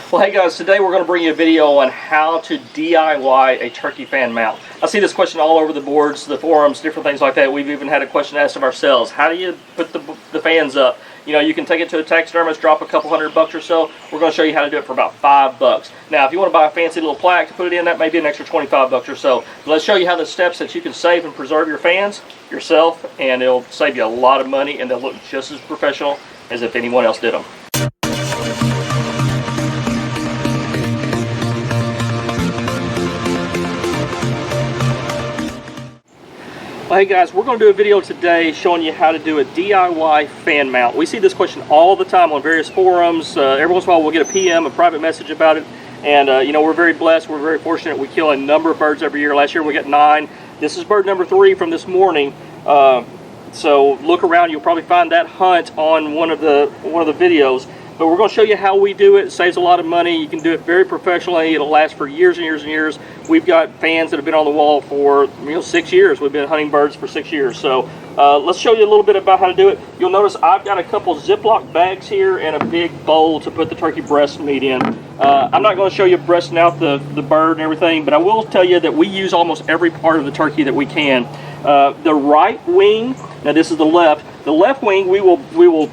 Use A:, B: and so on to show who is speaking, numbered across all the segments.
A: Well, hey guys, today we're going to bring you a video on how to DIY a turkey fan mount. I see this question all over the boards, the forums, different things like that. We've even had a question asked of ourselves. How do you put the fans up? You know, you can take it to a taxidermist, drop a couple $100 or so. We're going to show you how to do it for about $5. Now, if you want to buy a fancy little plaque to put it in, that may be an extra $25 or so. But let's show you how the steps that you can save and preserve your fans yourself, and it'll save you a lot of money, and they'll look just as professional as if anyone else did them. Well, hey guys, we're going to do a video today showing you how to do a DIY fan mount. We see this question all the time on various forums. Every once in a while we'll get a PM, a private message about it. And you know, we're very blessed, we're very fortunate. We kill a number of birds every year. Last year we got 9. This is bird number 3 from this morning. So look around, you'll probably find that hunt on one of the videos. But we're going to show you how we do it. It saves a lot of money. You can do it very professionally. It'll last for years and years and years. We've got fans that have been on the wall for 6 years. We've been hunting birds for 6 years. So let's show you a little bit about how to do it. You'll notice I've got a couple Ziploc bags here and a big bowl to put the turkey breast meat in. I'm not going to show you breasting out the bird and everything, but I will tell you that we use almost every part of the turkey that we can. The right wing, now this is the left wing, we will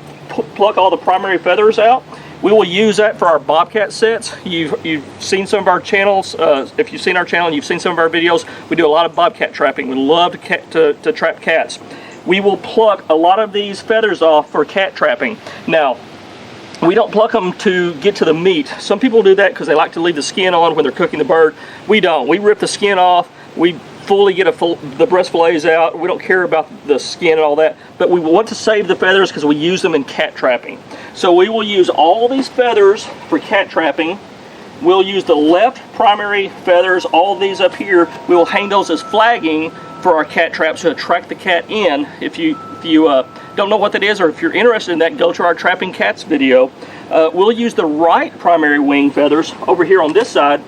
A: pluck all the primary feathers out. We will use that for our bobcat sets. You've seen some of our channels. If you've seen our channel and you've seen some of our videos, we do a lot of bobcat trapping. We love to trap cats. We will pluck a lot of these feathers off for cat trapping. Now, we don't pluck them to get to the meat. Some people do that because they like to leave the skin on when they're cooking the bird. We don't. We rip the skin off. We fully get the breast fillets out. We don't care about the skin and all that, but we want to save the feathers because we use them in cat trapping. So we will use all these feathers for cat trapping. We'll use the left primary feathers, all these up here. We will hang those as flagging for our cat traps to attract the cat in. If you don't know what that is, or if you're interested in that, go to our trapping cats video. We'll use the right primary wing feathers over here on this side.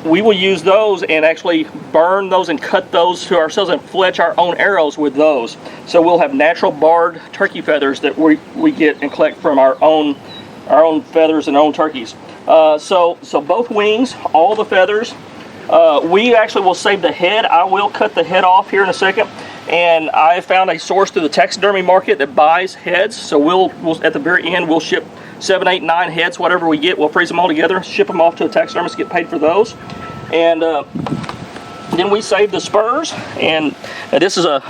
A: We will use those and actually burn those and cut those to ourselves and fletch our own arrows with those. So we'll have natural barred turkey feathers that we get and collect from our own feathers and own turkeys. So both wings, all the feathers. We actually will save the head. I will cut the head off here in a second. And I found a source through the taxidermy market that buys heads. So we'll at the very end we'll ship 7, 8, 9 heads, whatever we get. We'll freeze them all together, ship them off to a taxidermist, get paid for those. And then we save the spurs. And this is a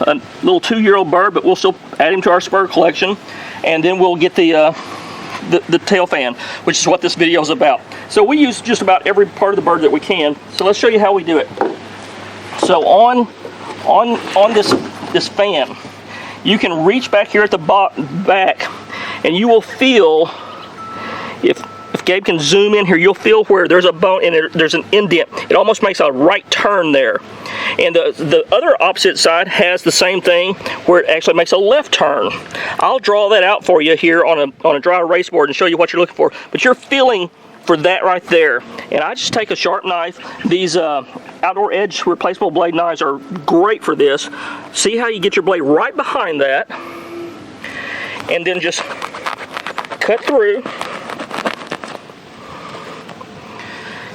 A: little 2-year-old bird, but we'll still add him to our spur collection. And then we'll get the tail fan, which is what this video is about. So we use just about every part of the bird that we can. So let's show you how we do it. So on this fan, you can reach back here at the back, and you will feel, if Gabe can zoom in here, you'll feel where there's a bone and there's an indent. It almost makes a right turn there. And the other opposite side has the same thing where it actually makes a left turn. I'll draw that out for you here on a dry erase board and show you what you're looking for. But you're feeling for that right there. And I just take a sharp knife. These outdoor edge replaceable blade knives are great for this. See how you get your blade right behind that, and then just cut through,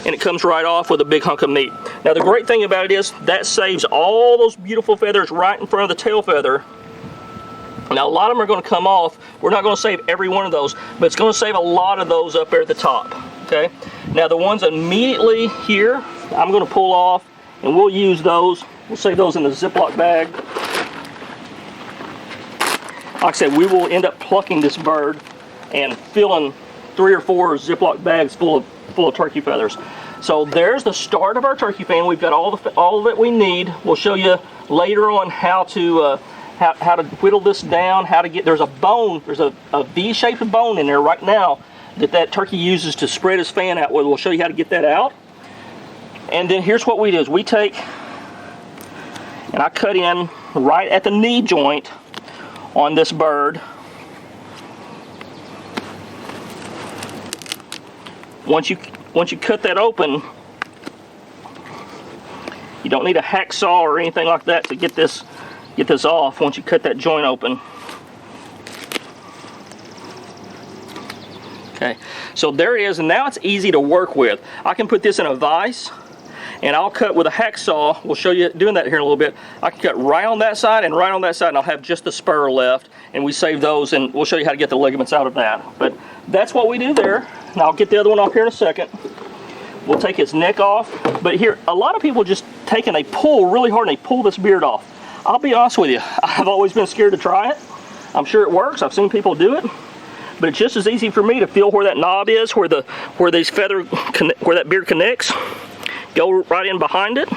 A: and it comes right off with a big hunk of meat. Now the great thing about it is that saves all those beautiful feathers right in front of the tail feather. Now a lot of them are going to come off. We're not going to save every one of those, but it's going to save a lot of those up there at the top. Okay. Now the ones immediately here, I'm going to pull off, and we'll use those. We'll save those in the Ziploc bag. Like I said, we will end up plucking this bird and filling 3 or 4 Ziploc bags full of turkey feathers. So there's the start of our turkey fan. We've got all that we need. We'll show you later on how to whittle this down, how to get, there's a bone, there's a V-shaped bone in there right now that turkey uses to spread his fan out with. We'll show you how to get that out. And then here's what we do is we take, and I cut in right at the knee joint on this bird. Once you cut that open, you don't need a hacksaw or anything like that to get this off once you cut that joint open. Okay, So there it is, and now it's easy to work with. I can put this in a vise, and I'll cut with a hacksaw. We'll show you doing that here in a little bit. I can cut right on that side and right on that side, and I'll have just the spur left, and we save those, and we'll show you how to get the ligaments out of that. But that's what we do there, and I'll get the other one off here in a second. We'll take its neck off, but here, a lot of people just take and they pull really hard and they pull this beard off. I'll be honest with you, I've always been scared to try it. I'm sure it works, I've seen people do it, but it's just as easy for me to feel where that knob is, where that beard connects, go right in behind it,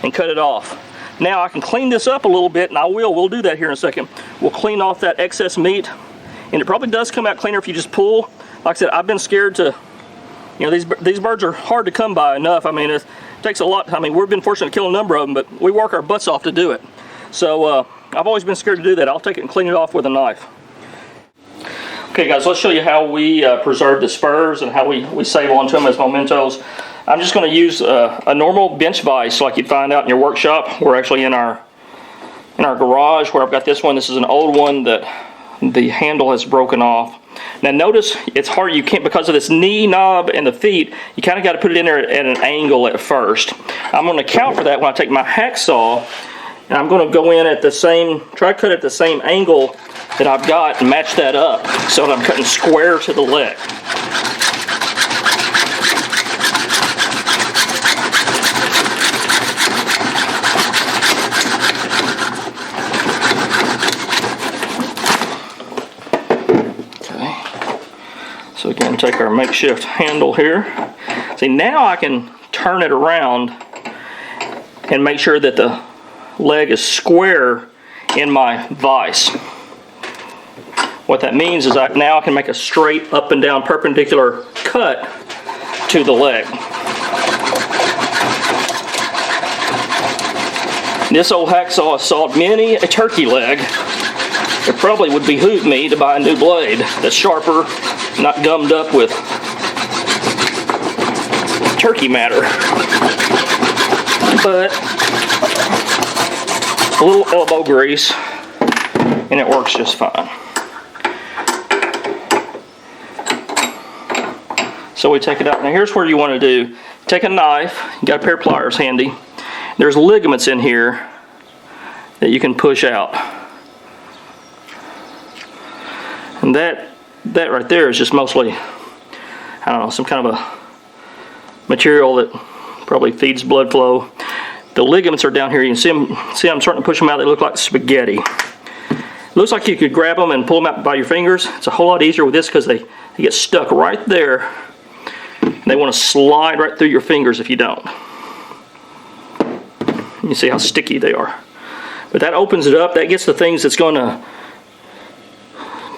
A: and cut it off. Now I can clean this up a little bit, and we'll do that here in a second. We'll clean off that excess meat, and it probably does come out cleaner if you just pull. Like I said, I've been scared to, you know, these birds are hard to come by enough. I mean, it takes a lot. I mean, we've been fortunate to kill a number of them, but we work our butts off to do it. So I've always been scared to do that. I'll take it and clean it off with a knife. Okay guys, let's show you how we preserve the spurs and how we save onto them as mementos. I'm just going to use a normal bench vise like you'd find out in your workshop. We're actually in our garage where I've got this one. This is an old one that the handle has broken off. Now notice it's hard, you can't, because of this knee knob and the feet, you kind of got to put it in there at an angle at first. I'm going to account for that when I take my hacksaw, and I'm going to go in at the same, try to cut at the same angle that I've got and match that up so that I'm cutting square to the leg. So again, take our makeshift handle here. See, now I can turn it around and make sure that the leg is square in my vise. What that means is now I can make a straight up and down perpendicular cut to the leg. This old hacksaw has sawed many a turkey leg. It probably would behoove me to buy a new blade that's sharper, not gummed up with turkey matter. But a little elbow grease and it works just fine. So we take it out. Now here's where you want to do. Take a knife, you got a pair of pliers handy. There's ligaments in here that you can push out. And that right there is just mostly, I don't know, some kind of a material that probably feeds blood flow. The ligaments are down here. You can see I'm starting to push them out. They look like spaghetti. It looks like you could grab them and pull them out by your fingers. It's a whole lot easier with this because they get stuck right there. And they want to slide right through your fingers if you don't. You see how sticky they are. But that opens it up. That gets the things that's going to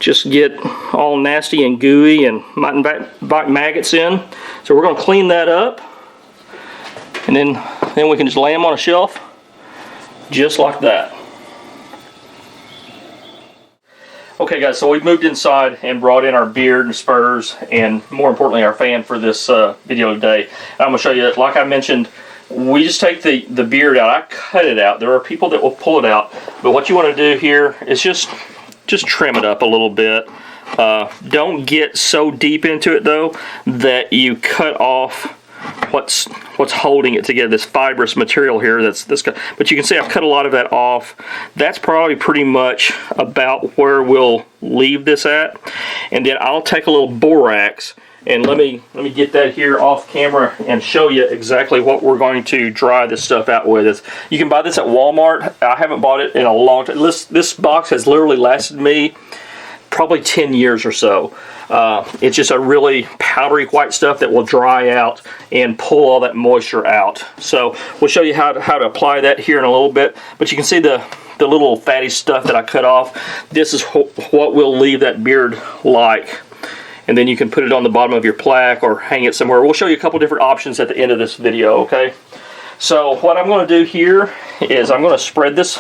A: just get all nasty and gooey and might invite maggots in. So we're going to clean that up, and then we can just lay them on a shelf just like that. Okay guys, so we've moved inside and brought in our beard and spurs, and more importantly our fan for this video today. I'm going to show you, like I mentioned, we just take the beard out. I cut it out. There are people that will pull it out, but what you want to do here is just trim it up a little bit. Don't get so deep into it though that you cut off what's holding it together, this fibrous material here. But you can see I've cut a lot of that off. That's probably pretty much about where we'll leave this at. And then I'll take a little borax, and let me get that here off camera and show you exactly what we're going to dry this stuff out with. You can buy this at Walmart. I haven't bought it in a long time. This box has literally lasted me probably 10 years or so. It's just a really powdery white stuff that will dry out and pull all that moisture out. So we'll show you how to apply that here in a little bit. But you can see the little fatty stuff that I cut off. This is what we'll leave that beard like. And then you can put it on the bottom of your plaque or hang it somewhere. We'll show you a couple different options at the end of this video, okay? So what I'm going to do here is I'm going to spread this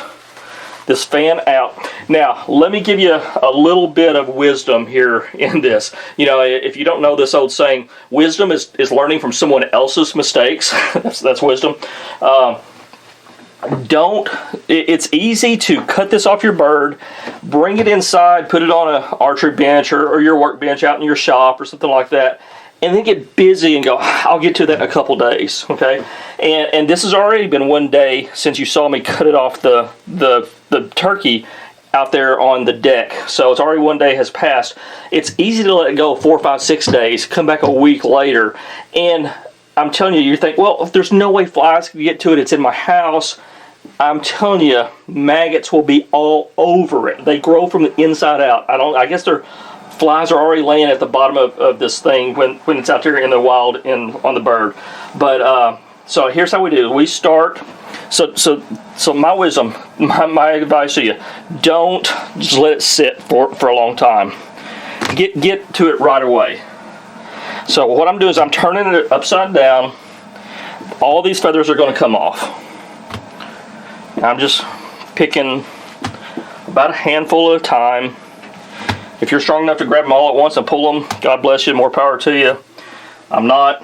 A: fan out. Now, let me give you a little bit of wisdom here in this. You know, if you don't know this old saying, wisdom is learning from someone else's mistakes. that's wisdom. It's easy to cut this off your bird, bring it inside, put it on an archery bench or your workbench out in your shop or something like that, and then get busy and go, I'll get to that in a couple days, okay? And this has already been one day since you saw me cut it off the turkey out there on the deck. So it's already one day has passed. It's easy to let it go 4, 5, 6 days, come back a week later, and I'm telling you, you think, well, if there's no way flies can get to it, it's in my house. I'm telling you, maggots will be all over it. They grow from the inside out. I guess their flies are already laying at the bottom of this thing when it's out there in the wild on the bird. But so here's how we do. We start. So my wisdom, my advice to you: don't just let it sit for a long time. Get to it right away. So what I'm doing is I'm turning it upside down. All these feathers are going to come off. I'm just picking about a handful at a time. If you're strong enough to grab them all at once and pull them, God bless you, more power to you. I'm not.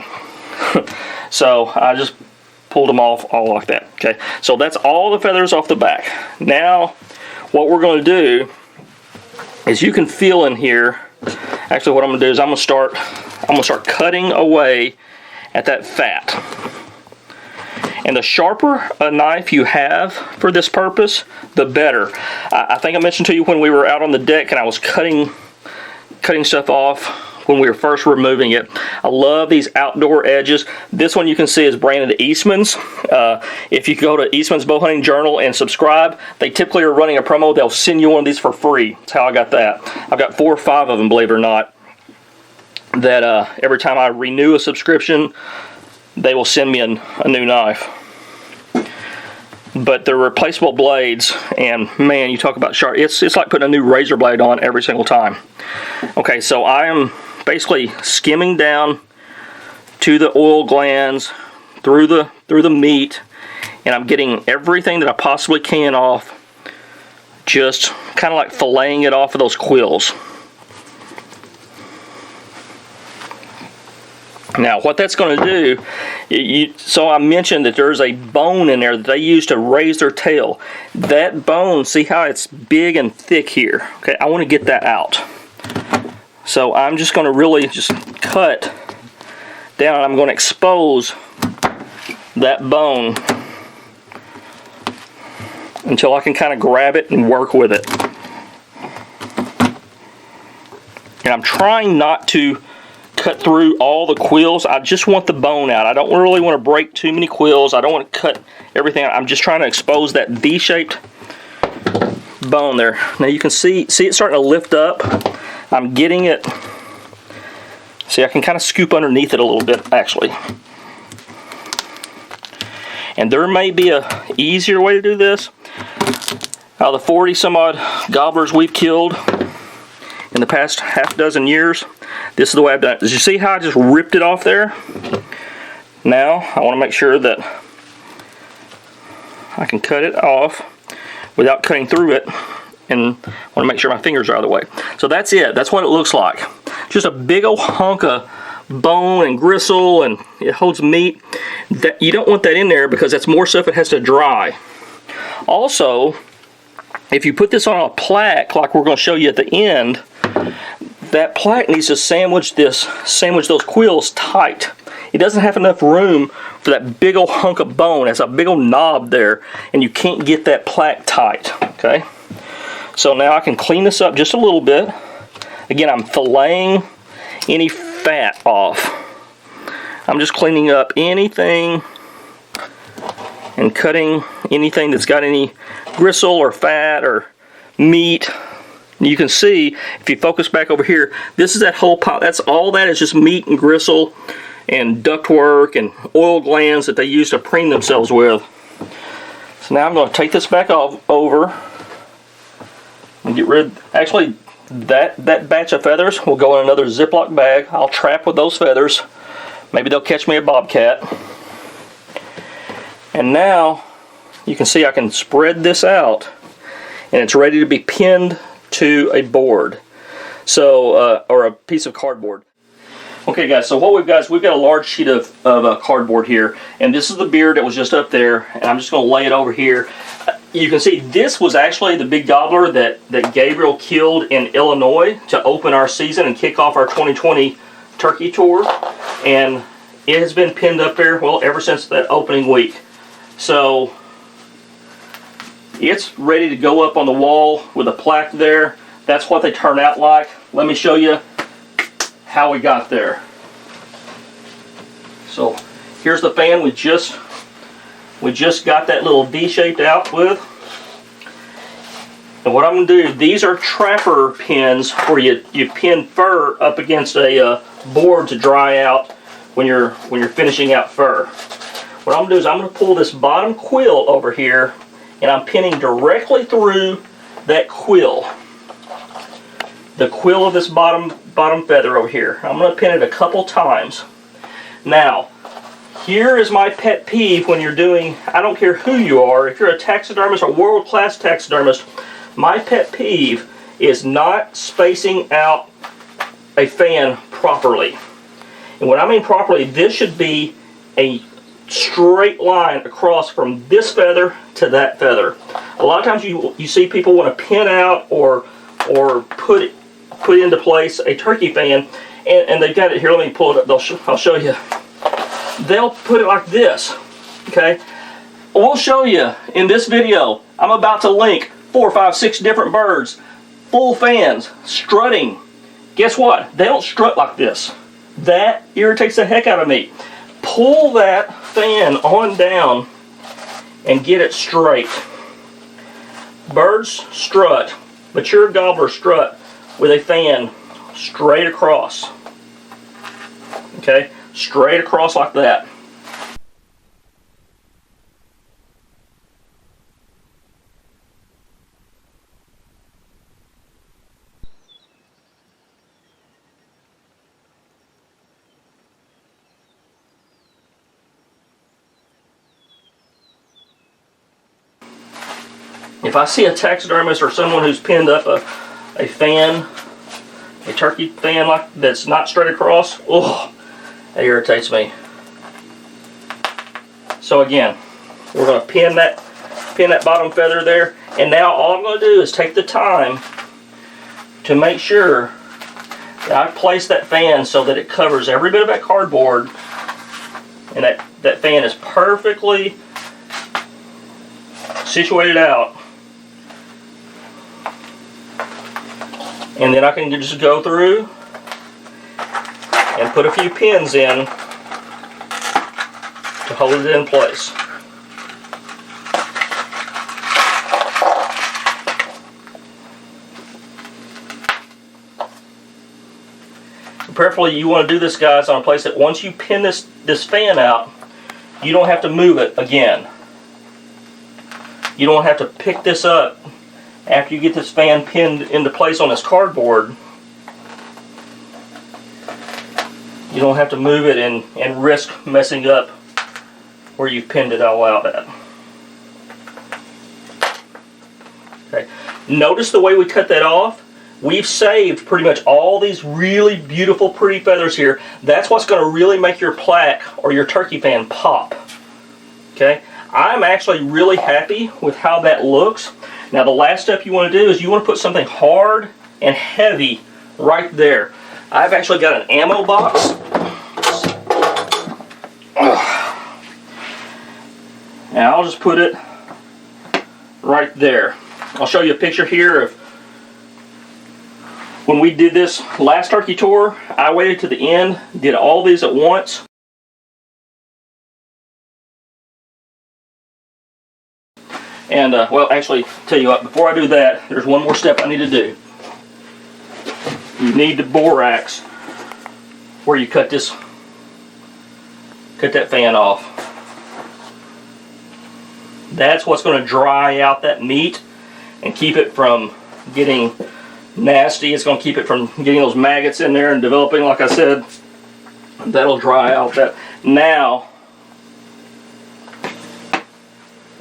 A: So I just pulled them off all like that. Okay, so that's all the feathers off the back. Now what we're going to do is, you can feel in here, actually what I'm going to do is I'm going to start cutting away at that fat. And the sharper a knife you have for this purpose, the better. I think I mentioned to you when we were out on the deck and I was cutting stuff off when we were first removing it. I love these outdoor edges. This one you can see is branded Eastman's. If you go to Eastman's Bow Hunting Journal and subscribe, they typically are running a promo. They'll send you one of these for free. That's how I got that. I've got 4 or 5 of them, believe it or not, that every time I renew a subscription, they will send me a new knife. But they're replaceable blades, and man, you talk about sharp. It's like putting a new razor blade on every single time. Okay, so I am basically skimming down to the oil glands, through the meat, and I'm getting everything that I possibly can off, just kind of like filleting it off of those quills. Now, what that's going to do, so I mentioned that there's a bone in there that they use to raise their tail. That bone, see how it's big and thick here? Okay, I want to get that out. So I'm just going to really just cut down. I'm going to expose that bone until I can kind of grab it and work with it. And I'm trying not to cut through all the quills. I just want the bone out. I don't really want to break too many quills. I don't want to cut everything out. I'm just trying to expose that V-shaped bone there. Now you can see it starting to lift up. I'm getting it. See, I can kind of scoop underneath it a little bit, actually. And there may be a easier way to do this. Out of the 40 some odd gobblers we've killed in the past half dozen years, this is the way I've done it. Did you see how I just ripped it off there? Now I want to make sure that I can cut it off without cutting through it, and I want to make sure my fingers are out of the way. So that's it. That's what it looks like. Just a big old hunk of bone and gristle, and it holds meat. That you don't want that in there because that's more stuff that has to dry. Also, if you put this on a plaque like we're going to show you at the end, that plaque needs to sandwich those quills tight. It doesn't have enough room for that big old hunk of bone. It's a big old knob there, and you can't get that plaque tight. Okay, so now I can clean this up just a little bit. Again, I'm filleting any fat off. I'm just cleaning up anything and cutting anything that's got any gristle or fat or meat. You can see, if you focus back over here, this is that whole pile. That's all that is just meat and gristle and ductwork and oil glands that they use to preen themselves with. So now I'm going to take this back over and get rid. Actually, that batch of feathers will go in another Ziploc bag. I'll trap with those feathers. Maybe they'll catch me a bobcat. And now you can see I can spread this out, and it's ready to be pinned to a board, so or a piece of cardboard. Okay guys, so what we've got is we've got a large sheet of cardboard here, and this is the beard that was just up there, and I'm just going to lay it over here. You can see this was actually the big gobbler that Gabriel killed in Illinois to open our season and kick off our 2020 turkey tour, and it has been pinned up there, well, ever since that opening week. So it's ready to go up on the wall with a plaque there. That's what they turn out like. Let me show you how we got there. So here's the fan we just got that little V-shaped out with. And what I'm going to do, these are trapper pins where you pin fur up against a board to dry out when you're finishing out fur. What I'm going to do is I'm going to pull this bottom quill over here, and I'm pinning directly through that quill. The quill of this bottom feather over here. I'm going to pin it a couple times. Now, here is my pet peeve when you're doing, I don't care who you are, if you're a taxidermist or world-class taxidermist, my pet peeve is not spacing out a fan properly. And when I mean properly, this should be a straight line across from this feather to that feather. A lot of times you see people want to pin out or put into place a turkey fan, and they've got it here. Let me pull it up. I'll show you. They'll put it like this. Okay, we'll show you in this video. I'm about to link 4, 5, 6 different birds, full fans, strutting. Guess what? They don't strut like this. That irritates the heck out of me. Pull that fan on down and get it straight. Birds strut, mature gobblers strut with a fan straight across. Okay, straight across like that. If I see a taxidermist or someone who's pinned up a fan, a turkey fan like that's not straight across, oh, that irritates me. So again, we're going to pin that bottom feather there, and now all I'm going to do is take the time to make sure that I place that fan so that it covers every bit of that cardboard, and that fan is perfectly situated out. And then I can just go through and put a few pins in to hold it in place. Preferably you want to do this, guys, on a place that once you pin this fan out, you don't have to move it again. You don't have to pick this up after you get this fan pinned into place on this cardboard. You don't have to move it and risk messing up where you've pinned it all out at. Okay. Notice the way we cut that off. We've saved pretty much all these really beautiful, pretty feathers here. That's what's going to really make your plaque or your turkey fan pop. Okay. I'm actually really happy with how that looks. Now the last step you want to do is you want to put something hard and heavy right there. I've actually got an ammo box. And I'll just put it right there. I'll show you a picture here of when we did this last turkey tour. I waited to the end, did all these at once. And, well, actually, tell you what, before I do that, there's one more step I need to do. You need the borax where you cut that fan off. That's what's going to dry out that meat and keep it from getting nasty. It's going to keep it from getting those maggots in there and developing, like I said. That'll dry out that. Now,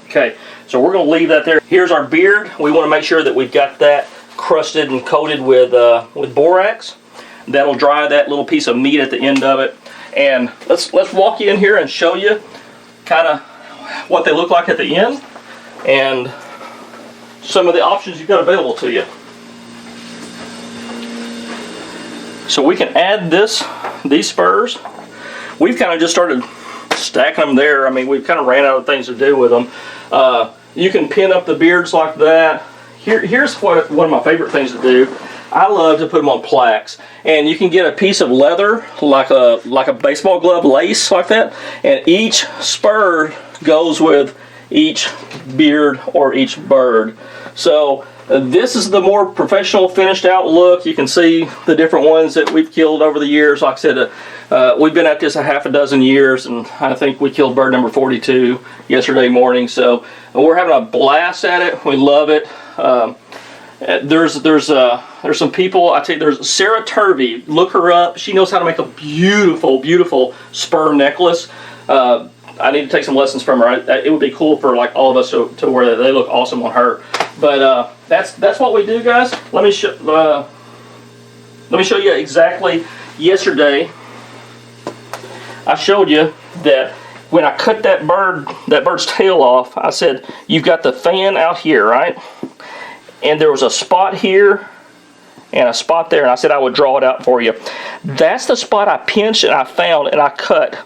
A: okay. So we're going to leave that there. Here's our beard. We want to make sure that we've got that crusted and coated with borax. That'll dry that little piece of meat at the end of it. And let's walk you in here and show you kind of what they look like at the end and some of the options you've got available to you. So we can add these spurs. We've kind of just started stacking them there. I mean, we've kind of ran out of things to do with them. You can pin up the beards like that. Here's one of my favorite things to do. I love to put them on plaques, and you can get a piece of leather like a baseball glove lace like that, and each spur goes with each beard or each bird. So this is the more professional finished out look. You can see the different ones that we've killed over the years. Like I said, we've been at this a half a dozen years, and I think we killed bird number 42 yesterday morning. So we're having a blast at it. We love it. There's some people, I tell you, there's Sarah Turvey. Look her up. She knows how to make a beautiful, beautiful spur necklace. I need to take some lessons from her. It would be cool for like all of us to wear that. They look awesome on her. But that's what we do, guys. Let me show you exactly. Yesterday, I showed you that when I cut that bird's tail off, I said you've got the fan out here, right? And there was a spot here and a spot there, and I said I would draw it out for you. That's the spot I pinched and I found and I cut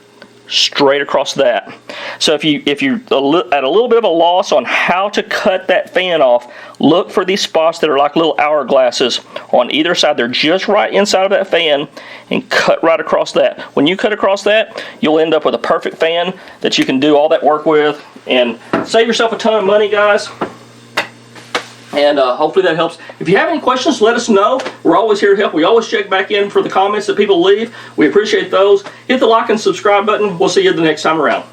A: straight across that. So if you're at a little bit of a loss on how to cut that fan off, look for these spots that are like little hourglasses on either side. They're just right inside of that fan, and cut right across that. When you cut across that, you'll end up with a perfect fan that you can do all that work with and save yourself a ton of money, guys. And hopefully that helps. If you have any questions, let us know. We're always here to help. We always check back in for the comments that people leave. We appreciate those. Hit the like and subscribe button. We'll see you the next time around.